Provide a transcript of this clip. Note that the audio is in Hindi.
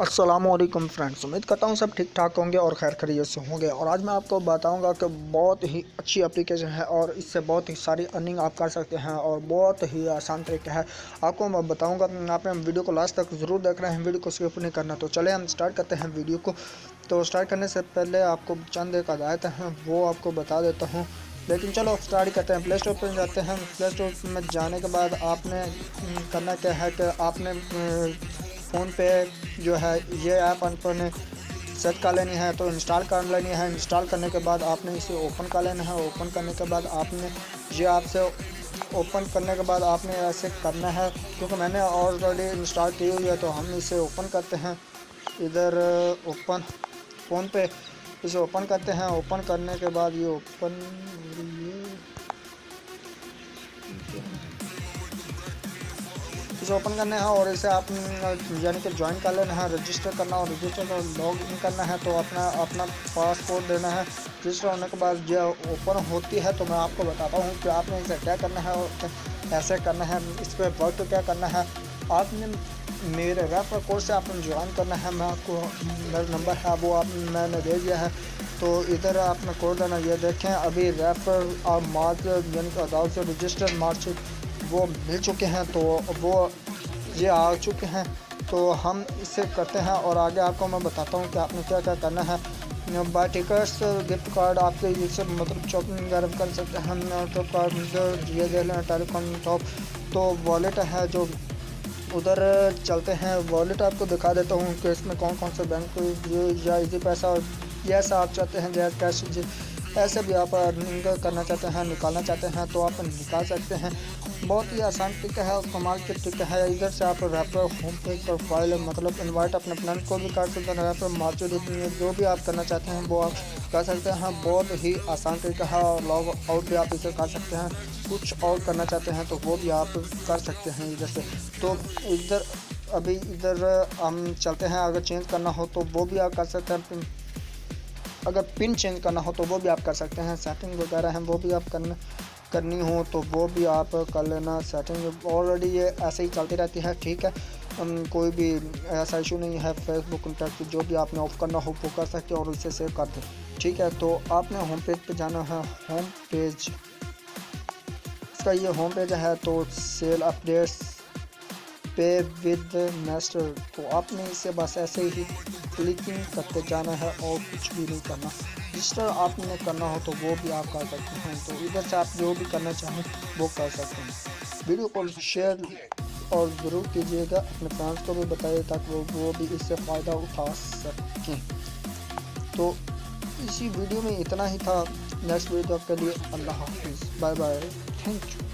अस्सलामुअलैकुम फ्रेंड्स, उम्मीद करता हूँ सब ठीक ठाक होंगे और खैर खैरियत से होंगे। और आज मैं आपको बताऊंगा कि बहुत ही अच्छी एप्लीकेशन है और इससे बहुत ही सारी अर्निंग आप कर सकते हैं और बहुत ही आसान तरीका है। आपको मैं बताऊंगा, आपने वीडियो को लास्ट तक ज़रूर देख रहे हैं, वीडियो को स्किप नहीं करना। तो चले हम स्टार्ट करते हैं वीडियो को। तो स्टार्ट करने से पहले आपको चंद एक हदायत हैं वो आपको बता देता हूँ, लेकिन चलो स्टार्ट करते हैं। प्ले स्टोर पर जाते हैं। प्ले स्टोर में जाने के बाद आपने करना क्या है कि आपने फ़ोन पे जो है ये ऐप अपने सेट कर लेनी है, तो इंस्टॉल कर लेनी है। इंस्टॉल करने के बाद आपने इसे ओपन कर लेना है। ओपन करने के बाद आपने ये आपसे ओपन करने के बाद आपने ऐसे करना है, क्योंकि मैंने ऑलरेडी इंस्टॉल की हुई है। तो हम इसे ओपन करते हैं। इधर ओपन फ़ोन पे इसे ओपन करते हैं। ओपन करने के बाद ये ओपन इसे ओपन करना है और इसे आप यानी कि ज्वाइन कर लेना है, रजिस्टर करना और रजिस्टर कर लॉग इन करना है। तो अपना पासपोर्ट देना है। रजिस्टर होने के बाद जो ओपन होती है तो मैं आपको बताता हूँ कि आपने इसे क्या करना है और कैसे करना है, इस पर वर्क क्या करना है। आपने मेरे रेफर कोड से आपने ज्वाइन करना है। मैं आपको मेरा नंबर है वो मैंने दे दिया है। तो इधर आपने कोड देना। ये देखें अभी रेफर और मार्च यानी कि अदालत से रजिस्टर मार्च वो मिल चुके हैं, तो वो ये आ चुके हैं। तो हम इसे करते हैं और आगे आपको मैं बताता हूँ कि आपने क्या क्या करना है। बाय टिकट्स गिफ्ट कार्ड आपके इससे मतलब शॉपिंग वगैरह कर सकते हैं। टॉप कार्ड ये दे लें, टेलीकॉम टॉप। तो वॉलेट है जो उधर चलते हैं। वॉलेट आपको दिखा देता हूँ कि इसमें कौन कौन से बैंक या इजी पैसा और जैसा आप चाहते हैं जैसे कैश ऐसे भी आप अर्निंग करना चाहते हैं, निकालना चाहते हैं तो आप निकाल सकते हैं। बहुत ही आसान तरीका है और कमाल के तरीका है। इधर से आप रेफर होम पेज प्रोफाइल मतलब इनवाइट अपने फ्रेंड को भी कर सकते हैं। रेफर मार्केट जो भी आप करना चाहते हैं वो आप कर सकते हैं। बहुत ही आसान तरीका है और लॉग आउट भी आप इसे कर सकते हैं। कुछ और करना चाहते हैं तो वो भी आप कर सकते हैं इधर से। तो इधर हम चलते हैं। अगर चेंज करना हो तो वो भी आप कर सकते हैं। अगर पिन चेंज करना हो तो वो भी आप कर सकते हैं। सेटिंग वगैरह हैं वो भी आप करनी हो तो वो भी आप कर लेना। सेटिंग ऑलरेडी ये ऐसे ही चलती रहती है, ठीक है। कोई भी ऐसा इशू नहीं है। फेसबुक कॉन्टैक्ट जो भी आपने ऑफ करना हो वो कर सकते हैं और इसे सेव कर दें, ठीक है। तो आपने होम पेज पे जाना है। होम पेज इसका ये होम पेज है। तो सेल अपडेट्स पे विद मास्टर, तो आपने इसे बस ऐसे ही क्लिकिंग करते जाना है और कुछ भी नहीं करना। रजिस्टर आपने करना हो तो वो भी आप कर सकते हैं। तो इधर से आप जो भी करना चाहें वो कर सकते हैं। वीडियो को शेयर और ज़रूर कीजिएगा, अपने फ्रेंड्स को भी बताइए ताकि वो भी इससे फ़ायदा उठा सकें। तो इसी वीडियो में इतना ही था। नेक्स्ट वीडियो के लिए अल्लाह हाफिज़, बाय बाय, थैंक यू।